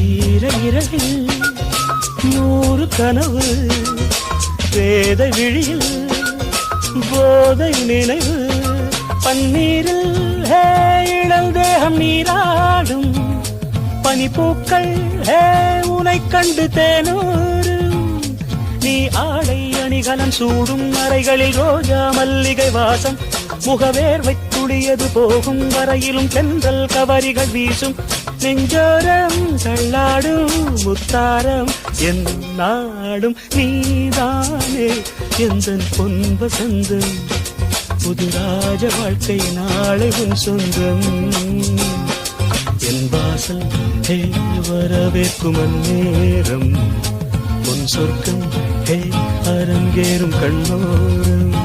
ஈரலில் 100 கனவு வேத விழியில் போதை நினைவு பன்னீரில் இளம் தேகம் நீராடும் பனிப்பூக்கள் உனை கண்டு தேனூரும் நீ ஆடை அணிகலன் சூடும் அறைகளில் ரோஜா மல்லிகை வாசம் முகவேர்வை துளியது போகும் வரையிலும் தென்றல் கவரிகள் வீசும் நெஞ்சோரம் தள்ளாடும் முத்தாரம் என் நாடும் நீதானே எந்தன் பொன் வசந்தம் புது ராஜ வாழ்க்கை நாளை உன் சொந்தம் என் வாசல் வரவேற்கும் அந்நேரம் பொன் சொர்க்கம் அரங்கேறும் கண்ணோரம்